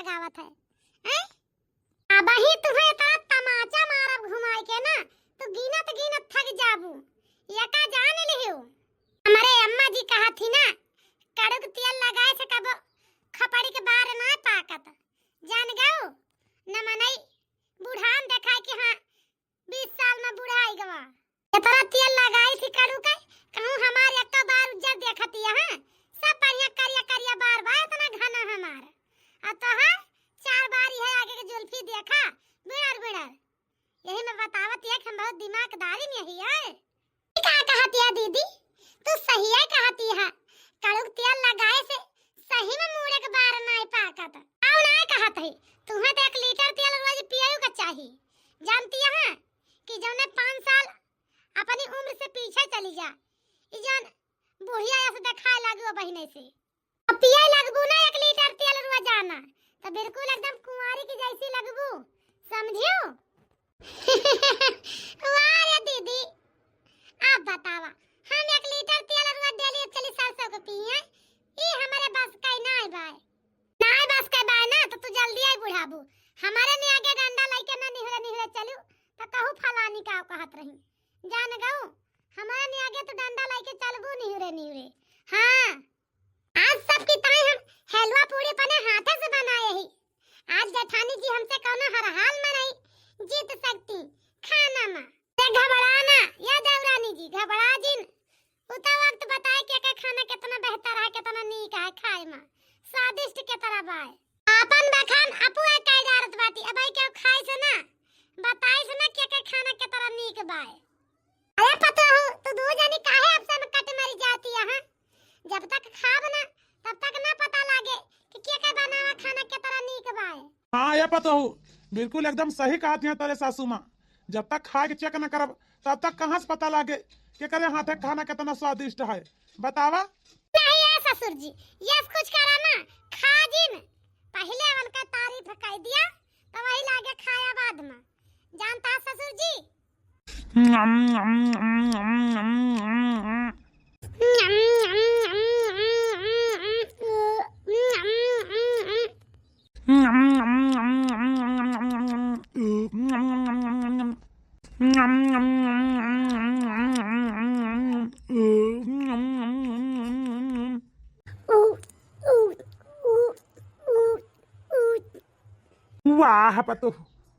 लगावत है हैं? अब ही तुम्हें इतना तमाचा मारब घुमाई के ना तो गिनत गिनत थक जाबू। यका जान लियो हमारे अम्मा जी कहा थी ना कड़क तेल लगाए से कब खपड़ी के बार ना पाकत जान गयो न मनई बुढ़ान देखा कि हां 20 साल में बुढ़ाई गवा इतना तेल लगाई थी कड़ू के कहूं हमार एक बार उज्जर देखती है सब बढ़िया करिया करिया बार बार इतना घना हमार अब तो हां 4 बार है आगे के जुल्फी देखा बिड़र बिड़र यही मैं बतावत है कि हम बहुत दिमागदारी में ही है। क्या कहती है दीदी तू सही है कहती है कड़ू तेल लगाए से सही में मुड़े के बार नहीं पाकत आओ ना कहत है तुम्हें तो 1 लीटर तेल रोज पियो का चाहिए जानती है कि जौने 5 साल अपनी उम्र से पीछे चली जा ई जन बुढ़िया ऐसे दिखाए लागो बहिने से अब पिए लगबू ना 1 लीटर तेल रोजाना तो बिल्कुल एकदम कुंवारी की जैसी लगबू समझियो। वाह रे दीदी आप बतावा हम 1 लीटर तेल रोज डेली चली 700 के पिए ई हमारे बस का नहीं भाई बस का बाय ना तो तू जल्दी आई बुढ़ाबू हमारे ने आगे डंडा लेके ना निहरे निहरे चलू तो कहू फलानी का कहत रही जान गऊ हमारे ने आगे तो डंडा लेके चलबू निहरे निहरे। हां आज सबकी तरह हम हलवा पूरी अपने हाथे से बनाए ही आज जेठानी जी हमसे कोनो हर हाल में नहीं जीत सकती खाना में ते घबराना या देवरानी जी घबरा जिन उता वक्त बताए के खाना कितना बेहतर है कितना नीक है खाए में स्वादिष्ट के तरह बाय आपन बखान अपू कह जारत बाटी अबई के खाए से ना बताए से ना के खाना के तरह नीक बाय। अरे पता हो तो दो जनी काहे आपसे में कट मारी जाती है हां जब तक खाब ना तब तक ना पता लागे कि के बनावा खाना के तरह नीक बाय। हां ये पता हो बिल्कुल एकदम सही कहती है तेरे सासू मां जब तक खा के चेक न करब तब तक कहां से पता लागे के करे हाथे खाना कितना स्वादिष्ट है बतावा। नहीं है ससुर जी ये कुछ करा ना खा जिन पहले उनका तारीफ कह दिया तो वही लागे खाया बाद में जानता ससुर जी। वाह पतो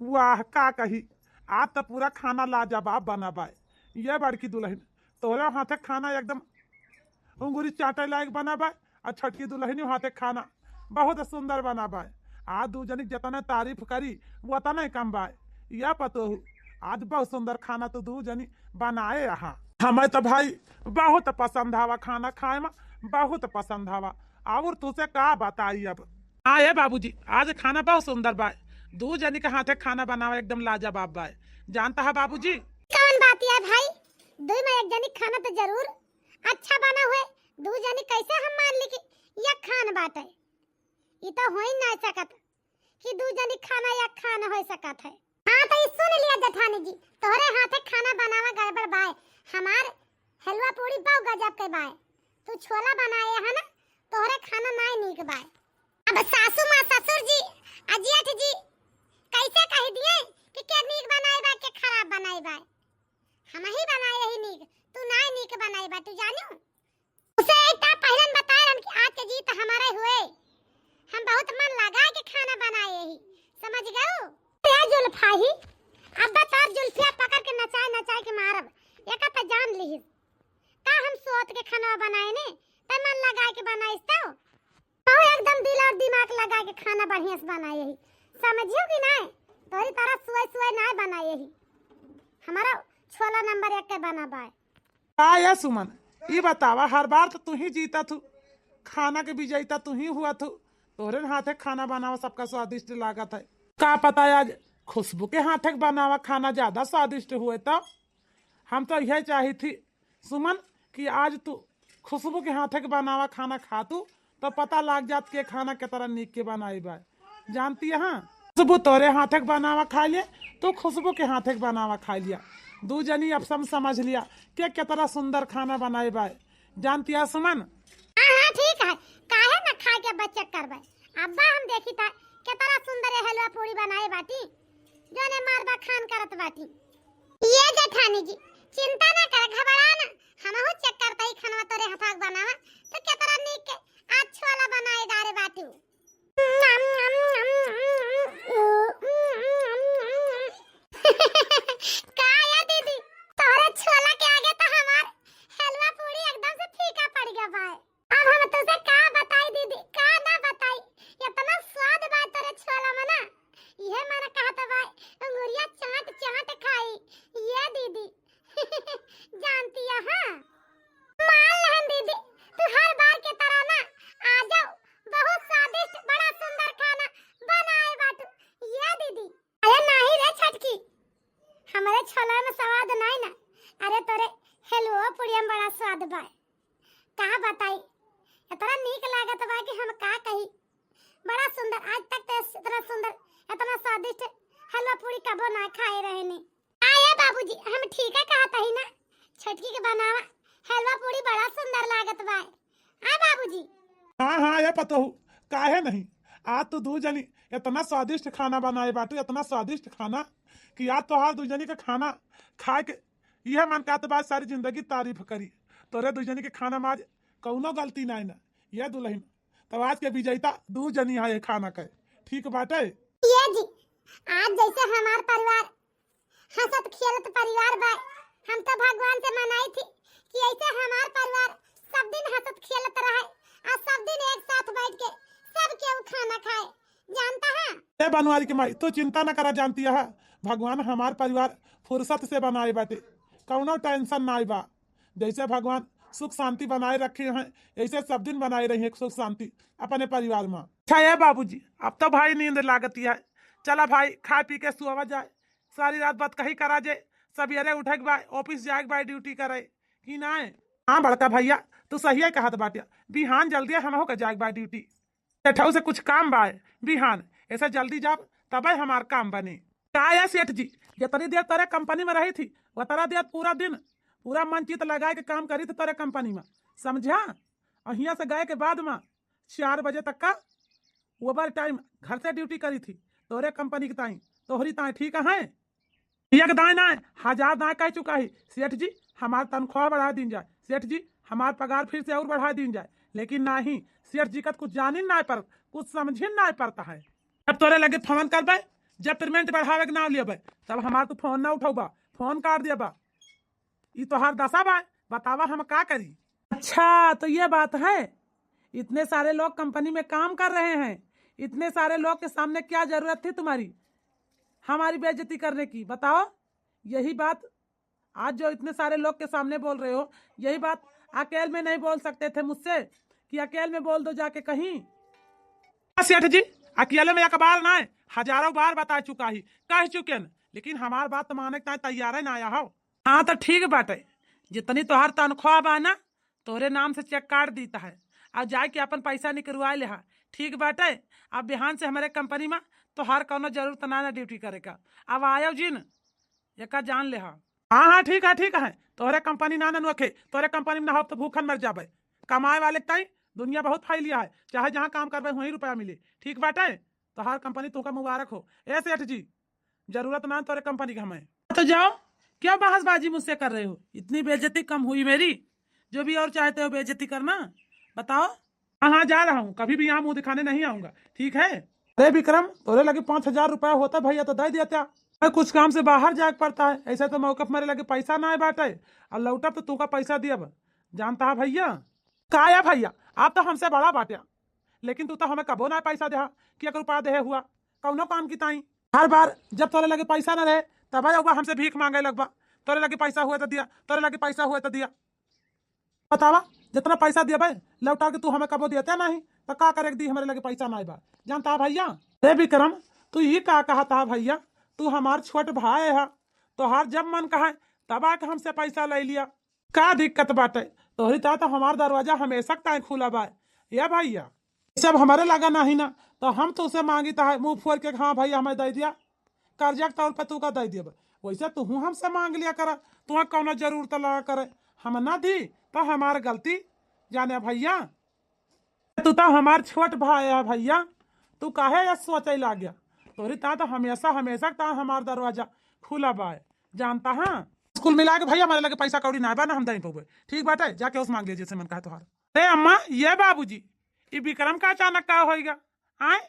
वाह का कही आज तो पूरा खाना लाजवाब बना बाय ये बड़की दुल्हन तोरे हाथे खाना एकदम उंगली चाटे लायक बना बाय और छटकी दुल्हन हाथे खाना बहुत सुंदर बना बाय आज दू जनी जितना तारीफ करी वो उतना ही कम बाय यह पतो आज बहुत सुंदर खाना तो दू जनी बनाए यहाँ हमें तो भाई बहुत पसंद आवा खाना खाए में बहुत पसंद आवा और तुझसे का बताई अब। हाँ ये बाबूजी आज खाना बहुत सुंदर बाय दू जनी के हाथे खाना बनावा एकदम लाजवाब बाय जानता है बाबूजी। कौन बात है भाई दो में एक जनी खाना तो जरूर अच्छा बना हुए दू जनी कैसे हम मान ली कि ये खान बात है ये तो हो ही नहीं सकत कि दू जनी खाना या खाना हो सकत है। हां तो सुन लिया जेठानी जी तोरे हाथे खाना बनावा गड़बड़ बाय हमार हलवा पूरी पाव गजब के बाय तू छोला बनाए है ना तोरे खाना नहीं नीक बाय। अब सासू मां ससुर जी अजियठ जी कैसे कह दिए कि के नीक बनाए बा के खराब बनाए बा हम ही बनाए ही नीक तू नहीं नीक बनाए बा तू जानो उसे एकटा पहलन बताए हम कि आज के जीत हमारे हुए हम बहुत मन लगा के खाना बनाए ही समझ गयो या जुल्फा ही अब बता जुल्फिया पकड़ के नचाए के मारब एक पे जान ली का हम सोच के खाना बनाए ने ते मन लगा के बनाइस तो एकदम दिल और दिमाग लगा के खाना बढ़िया से बनाए ही समझियो कि नहीं तोरी तरह सुई नहीं बनाए ही हमारा छोला नंबर 1 के बना बाय। आया सुमन ये बतावा हर बार तो तू ही जीता तू खाना के विजेता तू ही हुआ तू तोरे हाथे खाना बनावा सबका स्वादिष्ट लागत है का पता आज खुशबू के हाथे बनावा खाना ज्यादा स्वादिष्ट हुए तो हम तो यह चाही थी सुमन कि आज तू खुशबू के हाथे के बनावा खाना खा तू तो पता लग जात के खाना के तरह नीक के बनाई बा जानती है। हाँ खुशबू तोरे हाथे के बनावा खा लिए तो खुशबू के हाथे के बनावा खा लिया दू जनी अब समझ लिया के तरह सुंदर खाना बनाए बा जानती है सुमन। हां ठीक है काहे ना खा के बच्चा करबे अब्बा हम देखी था कितना सुंदर हलवा पूरी बनाए बाटी जो ने मारबा खान करत बाटी। ये जेठानी जी चिंता ना कर, घबरा ना, हमहु चेक करता ही खाना तोरे हाथक बनावा तो कितना नीक के अच्छा वाला बनाए डारे बाटी। का या दीदी तोरे छोला के आगे तो हमार हलवा पूरी एकदम से फीका पड़ गया भाई। अब हम तुझे का बताई दीदी, का ना बताई, इतना स्वाद बा तोरे छोला में ना, ये मैंने कहा था भाई अंगूरिया चाट चाट खाई ये दीदी। जानती है हाँ, मान लहन दीदी तू हर बार के तरह ना आ जाओ, बहुत स्वादिष्ट बड़ा सुंदर खाना बनाए बाटू ये दीदी। अरे नहीं रे छटकी, हमारे छोला में स्वाद नहीं ना, अरे तोरे हलवा पूरी में बड़ा स्वाद बा, का बताई इतना नीक लागत बा कि हम का कही, बड़ा सुंदर, आज तक तो इतना सुंदर इतना स्वादिष्ट हलवा पूरी कबो ना खाए रहे ने। आया बाबूजी हम ठीक है कहता ही ना, छटकी के बनावा हलवा पूरी बड़ा सुंदर लागत बा। आ बाबूजी हाँ हाँ ये पता हो, काहे नहीं, आज तो दू जनी इतना स्वादिष्ट खाना बनाए बाटू, इतना स्वादिष्ट खाना कि आज तो हर दू जनी का खाना खा के यह मन का तो बात सारी जिंदगी तारीफ करी। तोरे दू जनी के खाना में आज कौनो गलती नहीं ना, ये दुल्हन तब आज के विजेता दू जनी है खाना के, ठीक बाटे। ये जी आज जैसे हमार परिवार हंसत खेलत परिवार बा, हम तो भगवान से मनाई थी कि ऐसे हमार परिवार सब दिन हंसत खेलत रहे और सब दिन एक साथ बैठ के सब केहू खाना खाए, जानता है। ए बनवारी की माई तो चिंता न करा, जानती है भगवान हमार परिवार फुर्सत से बनाए बाटे, कौनो टेंशन ना बा। जैसे भगवान सुख शांति बनाए रखे हैं ऐसे सब दिन बनाए रही है सुख शांति अपने परिवार में। अच्छा है बाबूजी, अब तो भाई नींद लागती है, चला भाई खा पी के सुवा जाए, सारी रात बात कही करा जाए, सवेरे उठे के ऑफिस जाए के ड्यूटी करे कि ना। हाँ बड़का भैया तू सही है कहत बाटिया, बिहान जल्दी हम हो के जाए ड्यूटी, सेठऊ से कुछ काम बा बिहान, ऐसा जल्दी जाब तब हमार काम बने। का है सेठ जी, जितनी देर तेरे कंपनी में रही थी उतना देर पूरा दिन पूरा मन चित लगा के काम करी थी तेरे कंपनी में, समझा। और यहाँ से गए के बाद में 4 बजे तक का ओवर टाइम घर से ड्यूटी करी थी तोरे कंपनी के ताई, तोहरी ताई ठीक है। एक दाएं ना 1000 दाएं कह चुका है सेठ जी, हमार तनख्वाह बढ़ा दी जाए, सेठ जी हमार पगार फिर से और बढ़ा दी जाए, लेकिन नहीं सेठ जी का कुछ जानी ना पर कुछ समझी ना पड़ता है। जब तोरे लगे फोन करबे, जब पेमेंट बढ़ावे के नाम लेबे तब हमार तू फोन ना उठाबा, फोन काट देबा, ये तो हर दशा बा, बतावा हम का करी। अच्छा तो ये बात है, इतने सारे लोग कंपनी में काम कर रहे हैं, इतने सारे लोग के सामने क्या जरूरत थी तुम्हारी हमारी बेइज्जती करने की, बताओ। यही बात आज जो इतने सारे लोग के सामने बोल रहे हो, यही बात अकेले में नहीं बोल सकते थे मुझसे कि अकेले में बोल दो जाके कहीं। सेठ जी अकेले में एक बार ना हजारों बार बता चुका ही, कह चुके न, लेकिन हमार बात माने के तैयार ना आया हो। हाँ तो ठीक बाटे, जितनी तोहार तनख्वाह बा ना तोरे नाम से चेक काट देता है और जाके अपन पैसा निकलवा ले, ठीक बाटे। अब बिहान से हमारे कंपनी में तो हर कोनो जरूरत ना ड्यूटी करे का, अब आयो जिन एक जान ले। हाँ हाँ ठीक है, तोहरे कंपनी ना नखे, तोहरे कंपनी में ना हो तो भूखन मर जाबे, कमाए वाले ताई दुनिया बहुत फैलिया है, चाहे जहाँ काम करबे वहीं रुपया मिले, ठीक बाटे। तो हर कंपनी तुमका मुबारक हो। ए सेठ जी जरूरत ना तोरे कंपनी का हमें, तो जाओ, क्या बहसबाजी मुझसे कर रहे हो, इतनी बेइज्जती कम हुई मेरी, जो भी और चाहते हो बेइज्जती करना बताओ। हाँ जा रहा हूँ, कभी भी यहाँ मुंह दिखाने नहीं आऊंगा, ठीक है। अरे विक्रम तोरे लगे 5000 रुपया होता भैया तो दे देता, कुछ काम से बाहर जाके पड़ता है, ऐसे तो मौका मेरे लगे पैसा ना है बाटे, और लौटा तो तू का पैसा दिया, जानता है भैया। का या भैया आप तो हमसे बड़ा बाटिया, लेकिन तू तो हमें कबो ना पैसा दे कि 1 रुपया दे हुआ कौनो काम की ताई, हर बार जब तोरे लगे पैसा ना रहे तब हमसे भीख मांगे लगवा, तोरे लगे पैसा हुआ तो दिया, तोरे लगे पैसा हुआ तो दिया, बतावा जितना पैसा दिया भाई लौटा के तू हमें कबो देता नहीं तो का करे दी हमारे लगे पैसा ना बा, जानता है भैया। अरे विक्रम तू ये का कहता है भैया, तू हमार छोट भाई है, तो हर जब मन कहा तब आके हमसे पैसा ले लिया, का दिक्कत बाटे, तोहरी तो हमार दरवाजा हमेशा टाइम खुला बा या भैया, सब हमारे लगा नहीं ना तो हम तो उसे मांगी है मुंह फोड़ के, हाँ भैया हमें दे दिया, कर्जा के तौर पर तू का दे दिया, वैसे तू हमसे मांग लिया करा, तुम्हें कौन जरूरत लगा करे, हम ना दी तो हमार गलती, जाने भैया तू तो हमार छोट भाई है भैया, तू काहे या सोचे ला गया? तोरी ता तो हमेशा हमेशा ता हमार दरवाजा खुला बाय, जानता है। स्कूल मिला के भैया हमारे लगे पैसा कौड़ी ना बा ना हम दही पौबे, ठीक बात है, जाके उस मांग लीजिए जैसे मन कहा तुम्हारा। अरे अम्मा ये बाबूजी ये विक्रम का अचानक का होएगा आए?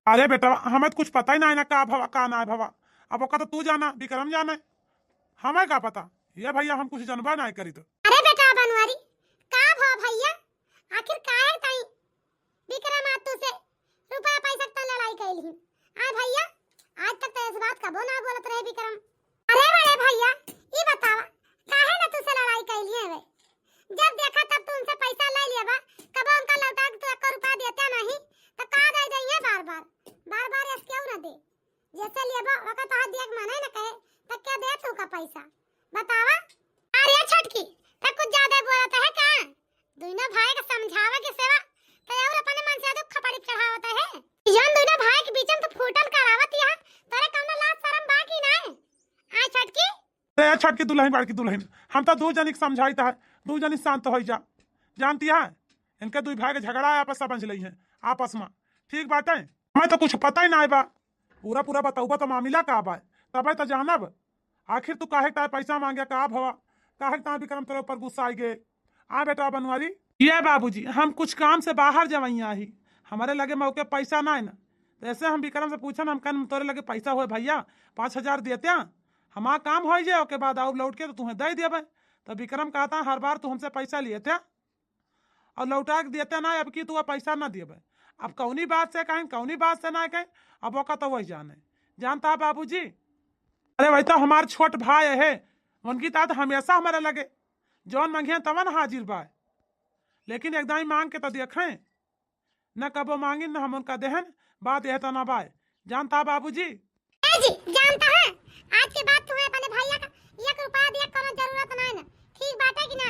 अरे बेटा हमें तो कुछ पता ही ना है ना का भवा का ना भवा, अब ओका तो तू जाना विक्रम जाने, हमें का पता। ये भैया हम कुछ जानबा ना करी तो। अरे बेटा बनवारी का भव भैया, आखिर काहे ताई विक्रम आतू से रुपया पैसा तक लड़ाई कैली आ भैया? आज तक तो इस बात का बोना बोलत रहे विक्रम। अरे बड़े भैया ये बतावा काहे ना तुझसे लड़ाई कैली है वे? जब देखा तब तू उनसे पैसा ले लिया बा, कब उनका लौटा के तू 1 रुपया देता नहीं तो का दे दइए बार बार ऐसे क्यों ना दे? जैसे लिया बा ओका तो देख माने ना कहे तो क्या दे तू का पैसा बतावा? अरे छटकी तब कुछ ज्यादा बोलता है का? दोनों भाई का समझावे के सेवा तो और अपने मन से दुख खपड़ी चढ़ावता है। यन दोनों भाई के बीच में तो फूटन करावत यहां तोरे कौनो लाज शरम बाकी ना है आ छटकी? अरे छटकी दुल्हन बड़की दुल्हन हम तो दो जनिक समझाईता है, दो जनी शांत हो जा, जानती है इनके दो भाई के झगड़ा आपस समझ लई है आपस में, ठीक बात है। हमें तो कुछ पता ही ना है बा, पूरा पूरा बताऊबा तो मामला का बा तबे तो जानब। आखिर तू काहे ता पैसा मांगे का भवा, काहे ता विक्रम तेरे ऊपर गुस्सा आई गए? आ बेटा बनवारी ये बाबूजी हम कुछ काम से बाहर जवैया ही, हमारे लगे मौके पैसा ना है ना, तो ऐसे हम विक्रम से पूछन हम कन तोरे लगे पैसा हो भैया 5000 देते हमारा काम हो जाए उसके बाद और लौट के तो तुम्हें दे देवे। तो विक्रम कहता हर बार तू हमसे पैसा लिए थे और लौटा के देते ना, अब की तू पैसा ना देवे, अब कौनी बात से कहें कौनी बात से ना कहें, अब वो का तो वही जाने जानता है बाबूजी। अरे वही तो हमारे छोट भाई है उनकी तात हमेशा हमारे लगे जौन मांगे तवन हाजिर बा, लेकिन एकदम मांग के तो देखें न कबो मांगी न हम उनका देहन, बात यह तो ना बाय, जानता है बाबूजी। जी जानता है आज के बाद तुम्हें अपने भैया का 1 रुपया दिया कोनो जरूरत ना है ना, ठीक बात है कि ना?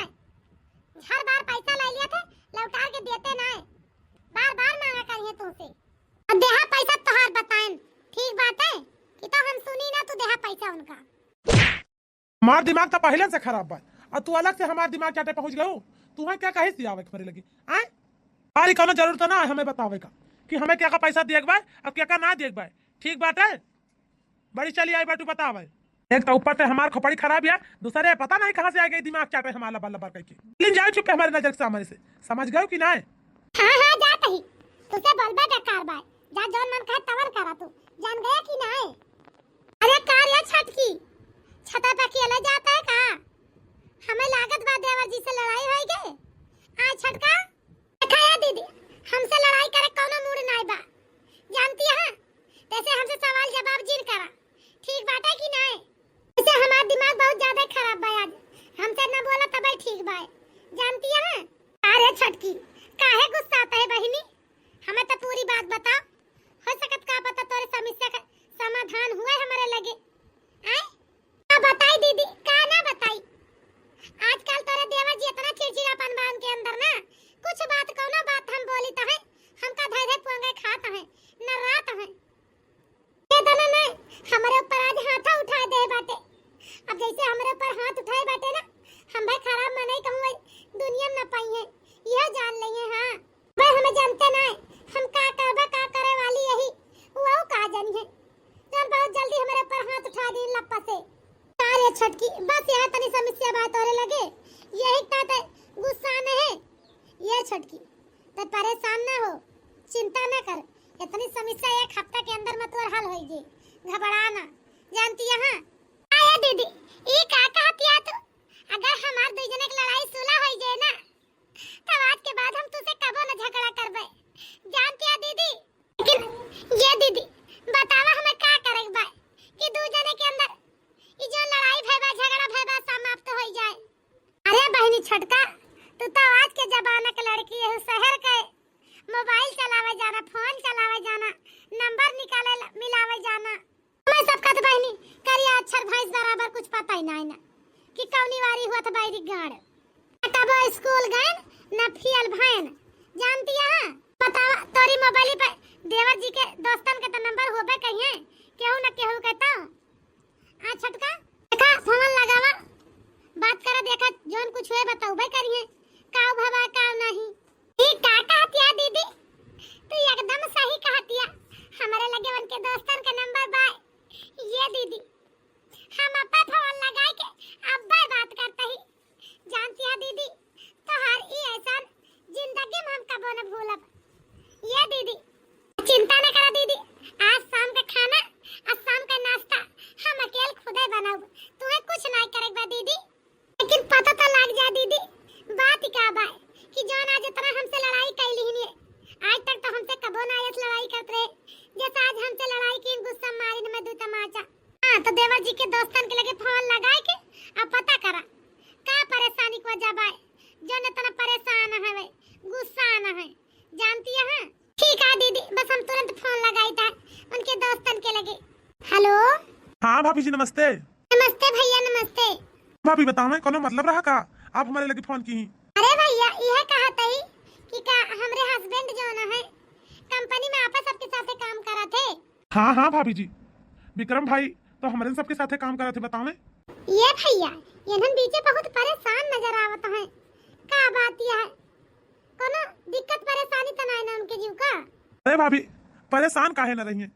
हर बार पैसा ले लिए थे लौटा के देते ना है, बार मांगा करिए तुमसे, अब देहा पैसा तोहार बताएं, ठीक बात है कि तो हम सुनी ना तू देहा पैसा उनका। हमार दिमाग तो पहले से खराब बा और तू अलग से हमार दिमाग चाटे पहुंच गयो, तुम्हें क्या कहे सी आवे मेरे लगी आए? हमारी कोनो जरूरत ना है हमें बतावे का कि हमें क्या का पैसा देख बाय और क्या का ना देख बाय, ठीक बात है। बड़ी चली आई बाटू बतावे, एक तो ऊपर से हमार खोपड़ी खराब है, दूसरे पता नहीं कहां से आ गई दिमाग चाटे हमारा बल्ला पर कह के जाओ चुप हमारे नजर के सामने से, समझ गए कि ना? हां जात ही तुसे बोलबे बेकार बाय, जा जौन मन कहे तवन करा तू, जान गया कि ना? अरे कार या छटकी छता पे अकेले जाता है का? हमें लागत बा देवर जी से लड़ाई होई गए आ छटका देखा है दीदी हमसे लड़ाई करे कोनो मूड नहीं बा, जानती है जैसे हमसे सवाल जवाब जिन करा, ठीक बात है कि ना? जैसे हमारा दिमाग बहुत ज्यादा खराब बा, आज हमसे ना बोला तब ठीक बा, जानती है? अरे छटकी काहे गुस्सा आता है बहिनी, हमें तो पूरी बात बताओ, हो सकत का पता तोरे समस्या का समाधान हुआ हमारे लगे आए? का बताई दीदी का ना बताई? आजकल तोरे देवर जी इतना चिड़चिड़ापन बा उनके अंदर ना, कुछ बात कोनो बात हम बोली तो है हमका धै धै पोंगे खाता है न रात है ये दोनों नहीं हमारे ऊपर आज हाथ उठा दे बाटे, अब जैसे हमारे ऊपर हाथ उठाए बाटे ना हम भाई खराब में नहीं कहूँ दुनिया में ना पाई है यह जान लेंगे। हाँ भाई हमें जानते ना हम का करबे का करे वाली यही वो का जानी है तो बहुत जल्दी हमारे ऊपर हाथ उठा दी लप्पा से। अरे छटकी बस यहाँ तनी समस्या बात होने लगे यही तात गुस्सा न है ये छटकी, तो परेशान ना हो चिंता ना कर, इतनी समस्या 1 हफ्ता के अंदर में तोर हल होई, घबराना जानती है? हाँ आया दीदी ये का कहती है तू, अगर हमार दो जने की लड़ाई सुलह होई जाए ना तब आज के बाद हम तुझसे कबो न झगड़ा करबे, जानती है दीदी? लेकिन ये दीदी बतावा हमें का करे बा कि दो जने के अंदर ये जो लड़ाई भैबा झगड़ा भैबा समाप्त हो जाए। अरे बहनी छटका तू तो आज के जमाने के लड़की है, शहर के मोबाइल चलावे जाना फोन चलावे जाना नंबर निकाले मिलावे जाना, मैं सब कद बहनी करिया अक्षर भैंस बराबर कुछ पता ही नहीं ना कि कौनी वारी हुआ था बाईरी गाड़ तब स्कूल गए न फियल भैन, जानती है? बतावा तोरी मोबाइल पे देवर जी के दोस्तन के तो नंबर होबे कहिए केहू न केहू कहता आ छटका देखा फोन लगावा बात करा देखा जोन कुछ हुए बताऊ भाई करिए काऊ भवा काऊ नहीं। ठीक का कहती है दीदी तू एकदम सही कहती है, देवर जी के दोस्तन के लगे फोन लगाए के अब पता करा का परेशानी को वजह बाय जो न तना परेशान है गुस्सा न है जानती है। ठीक है दीदी, बस हम तुरंत फोन लगाई था उनके दोस्तन के लगे। हेलो। हाँ भाभी जी नमस्ते। नमस्ते भैया नमस्ते। भाभी बताओ कोनो मतलब रहा का आप हमारे लगे फोन की? अरे भैया यह कहा तई कि का हमरे हस्बैंड जो न है कंपनी में आपस सबके साथे काम करा थे। हाँ हाँ भाभी जी, विक्रम भाई तो हमारे सबके साथे काम करा थे। बताओ ये भैया यहन बीचे बहुत परेशान नजर आवत है, का बात यह है? कोनो दिक्कत परेशानी त नहीं ना उनके जीव का? अरे भाभी परेशान काहे न रही है,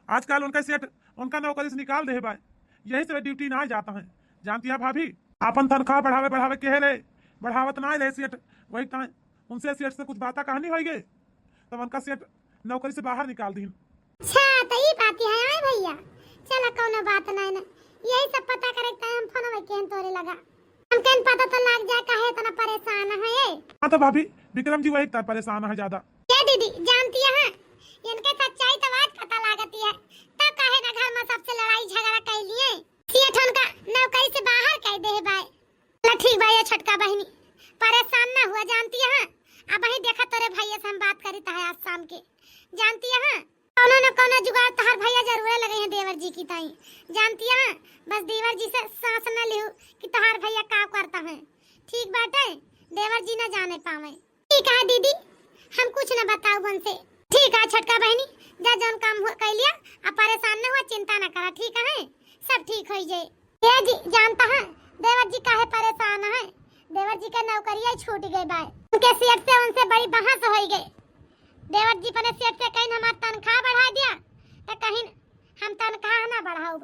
आजकल उनका सेठ उनका नौकरी से निकाल दे भाई, यही से ड्यूटी ना जाता है। जानती है भाभी अपन तनख्वाह बढ़ावे बढ़ावे कह रहे बढ़ावत ना रहे सेठ, वही कहा उनसे सेठ से कुछ बात कहानी हो गई तब उनका सेठ नौकरी से बाहर निकाल दी। अच्छा तो ये बात है आए भैया, चला कोनो बात नहीं ना, यही सब पता करे के हम फोन में केन तोरे लगा हम केन पता तो लग जाए काहे इतना परेशान है। हाँ तो भाभी विक्रम जी वही तर परेशान है ज्यादा। ये दीदी जानती है इनके सच्चाई तो आज पता लागती है, तब काहे ना घर में सबसे लड़ाई झगड़ा कर लिए सेठ उनका नौकरी से बाहर कर दे भाई। चला ठीक भाई ये छोटका बहनी परेशान ना हुआ जानती है। अब वही देखा तोरे भैया से हम बात करी था आज शाम के, जानती है कोनो न कोनो जुगाड़ तोहर भैया जरूर लगे हैं देवर जी की ताई, जानती है। बस देवर जी से सांस न लियो कि तोहर भैया का करता है, ठीक बात है, देवर जी न जाने पावे। ठीक है दीदी हम कुछ न बताओ उनसे। ठीक है छोटका बहनी जा जौन काम कर लिया, अब परेशान न हुआ, चिंता न करा, ठीक है सब ठीक हो जाए। ये जी जानता है देवर जी काहे परेशान है, देवर जी का नौकरियां छूट गई बाय उनके सेठ से, उनसे बड़ी बहस हो गई। देवर जी पने सेठ से कहीं हमार तनख्वाह बढ़ा दिया तो कहीं हम तनख्वाह ना बढ़ाओ,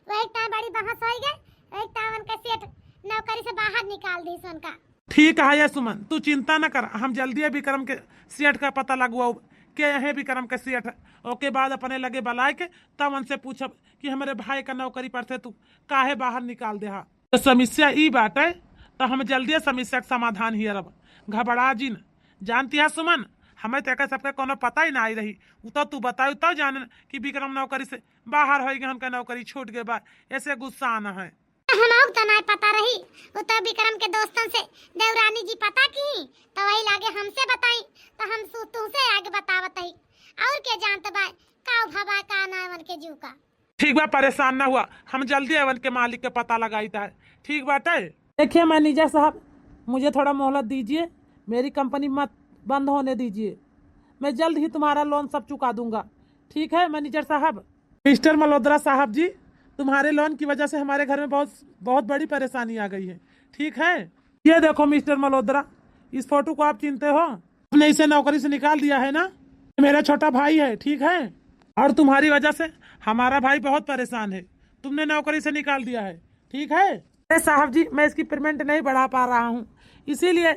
वही ता बड़ी बहस हो गई, वही ता उनके सेठ नौकरी से बाहर निकाल दी उनका। ठीक है ये सुमन तू चिंता न कर, हम जल्दी विक्रम के सेठ का पता लगवाओ के यही विक्रम के सेठ ओके बाद अपने लगे बुलाए के तब उनसे पूछब कि हमारे भाई का नौकरी पर से तू काहे बाहर निकाल दे। तो समस्या ई बात है तो हम जल्दी समस्या का समाधान ही रब, घबरा जी न। जानती है सुमन हमें तो सबका कोनो पता ही ना आई रही, तो तू बताओ तो जान कि विक्रम नौकरी से बाहर हो गए, उनका नौकरी छूट गए बा, ऐसे गुस्सा आना है। हम तो नहीं पता रही, वो तो विक्रम के दोस्तों से देवरानी जी पता की तो वही लागे हमसे बताई तो हम तुमसे आगे बतावत ही और के जानते बा का भवा का ना वन के जीव का। ठीक बा परेशान ना हुआ, हम जल्दी अवन के मालिक के पता लगाई था। ठीक बात है। देखिए मैनेजर साहब मुझे थोड़ा मोहलत दीजिए, मेरी कंपनी मत बंद होने दीजिए, मैं जल्द ही तुम्हारा लोन सब चुका दूंगा। ठीक है मैनेजर साहब। मिस्टर मल्होत्रा साहब जी तुम्हारे लोन की वजह से हमारे घर में बहुत बड़ी परेशानी आ गई है। ठीक है ये देखो मिस्टर मल्होत्रा, इस फोटो को आप चिनते हो, आपने इसे नौकरी से निकाल दिया है ना, मेरा छोटा भाई है। ठीक है और तुम्हारी वजह से हमारा भाई बहुत परेशान है, तुमने नौकरी से निकाल दिया है। ठीक है अरे साहब जी मैं इसकी पेमेंट नहीं बढ़ा पा रहा हूँ, इसीलिए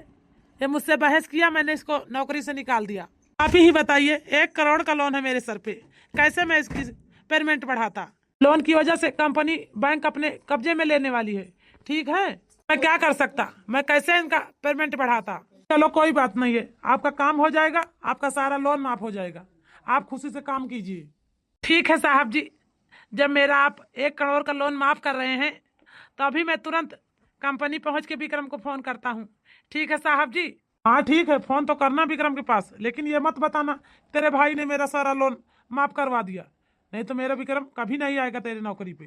ये मुझसे बहस किया, मैंने इसको नौकरी से निकाल दिया। आप ही बताइए 1 करोड़ का लोन है मेरे सर पे, कैसे मैं इसकी पेमेंट बढ़ाता? लोन की वजह से कंपनी बैंक अपने कब्जे में लेने वाली है। ठीक है मैं क्या कर सकता, मैं कैसे इनका पेमेंट बढ़ाता? चलो कोई बात नहीं है, आपका काम हो जाएगा, आपका सारा लोन माफ हो जाएगा, आप खुशी से काम कीजिए। ठीक है साहब जी, जब मेरा आप 1 करोड़ का लोन माफ कर रहे हैं तो अभी मैं तुरंत कंपनी पहुंच के विक्रम को फोन करता हूं। ठीक है साहब जी। हाँ ठीक है फोन तो करना विक्रम के पास, लेकिन ये मत बताना तेरे भाई ने मेरा सारा लोन माफ करवा दिया, नहीं तो मेरा विक्रम कभी नहीं आएगा तेरी नौकरी पे।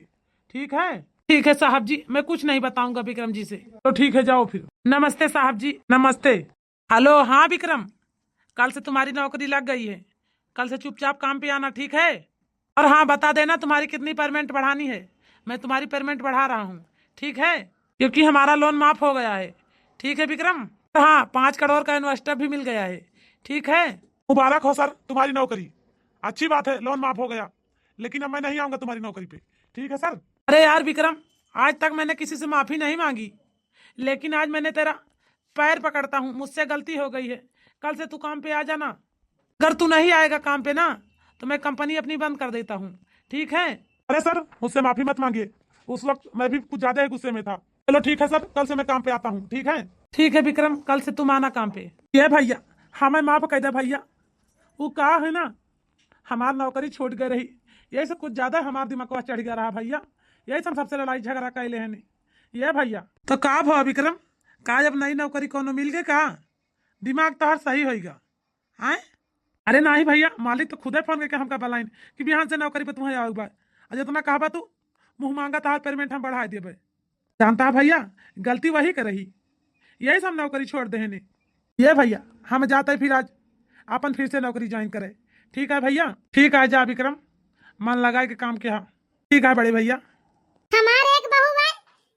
ठीक है? ठीक है साहब जी, मैं कुछ नहीं बताऊंगा विक्रम जी से। तो ठीक है जाओ फिर। नमस्ते साहब जी। नमस्ते। हेलो हाँ विक्रम, कल से तुम्हारी नौकरी लग गई है, कल से चुपचाप काम पे आना। ठीक है और हाँ बता देना तुम्हारी कितनी पेमेंट बढ़ानी है, मैं तुम्हारी पेमेंट बढ़ा रहा हूँ। ठीक है क्योंकि हमारा लोन माफ हो गया है। ठीक है विक्रम? हाँ 5 करोड़ का इन्वेस्टर भी मिल गया है। ठीक है मुबारक हो सर तुम्हारी नौकरी, अच्छी बात है लोन माफ हो गया, लेकिन अब मैं नहीं आऊंगा तुम्हारी नौकरी पे। ठीक है सर? अरे यार विक्रम आज तक मैंने किसी से माफी नहीं मांगी, लेकिन आज मैंने तेरा पैर पकड़ता हूँ, मुझसे गलती हो गई है, कल से तू काम पे आ जाना। अगर तू नहीं आएगा काम पे ना तो मैं कंपनी अपनी बंद कर देता हूँ। ठीक है? अरे सर मुझसे माफी मत मांगिए, उस वक्त मैं भी कुछ ज्यादा ही गुस्से में था। चलो ठीक है सर, कल से मैं काम पे आता हूँ। ठीक है? ठीक है विक्रम, कल से तुम आना काम पे। ये भैया हमें माफ कर दे भैया, वो कहा है ना हमारी नौकरी छूट गई रही, ये सब कुछ ज्यादा हमारे दिमाग पर चढ़ गया रहा भैया, यही सब सबसे लड़ाई झगड़ा कैले हैं ये भैया। तो का भो विक्रम, का जब नई नौकरी कोनो मिल गए का दिमाग तो हर सही होगा आए? अरे नहीं भैया, मालिक तो खुदे फोन करके हमका बलाइन कि बिहान से नौकरी पे तुम्हें आओ बाय, और जितना कहा तू मुंह मांगा तार पेमेंट हम बढ़ा दिए भाई। जानता है भैया, गलती वही कर रही, यही सब नौकरी छोड़ दे ने। ये भैया हम जाते फिर आज अपन फिर से नौकरी ज्वाइन करे। ठीक है भैया, ठीक है जा विक्रम, मन लगा के काम किया। ठीक है बड़े भैया। हमारे एक बहू है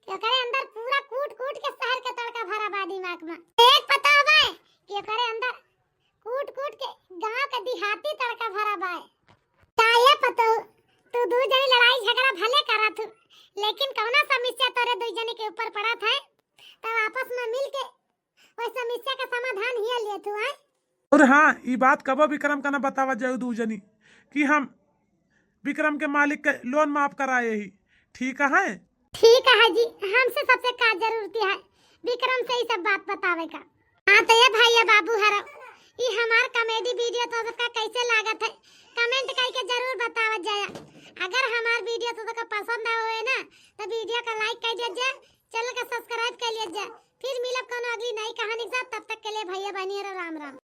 कि ओकरे अंदर पूरा कूट कूट के शहर के तड़का भरा बा दिमाग में। एक पता बा कि ओकरे अंदर कूट कूट के गांव के देहाती तड़का भरा बा। काहे पता तू दू जनी लड़ाई झगड़ा भले करत हो, लेकिन कौना समस्या तोरे दू जनी के ऊपर पड़त है, तब आपस में मिल के ओई समस्या का समाधान ही ले तू है। और हाँ, ये बात कबो विक्रम का ना बतावा जाए दू जनी कि हम विक्रम के मालिक के लोन माफ कराए ही। ठीक है? ठीक है जी, हमसे सबसे का जरूरत है विक्रम से ही सब बात बतावे का। हाँ तो ये भैया बाबू हरा ये हमार कॉमेडी वीडियो तो सबका कैसे लागत है कमेंट करके जरूर बतावा जाए। अगर हमार वीडियो तो पसंद आवे ना तो वीडियो का लाइक कर दीजिए, चैनल का सब्सक्राइब कर लीजिए। फिर मिलब कोनो अगली नई कहानी के साथ, तब तक के लिए भैया बनिए राम राम।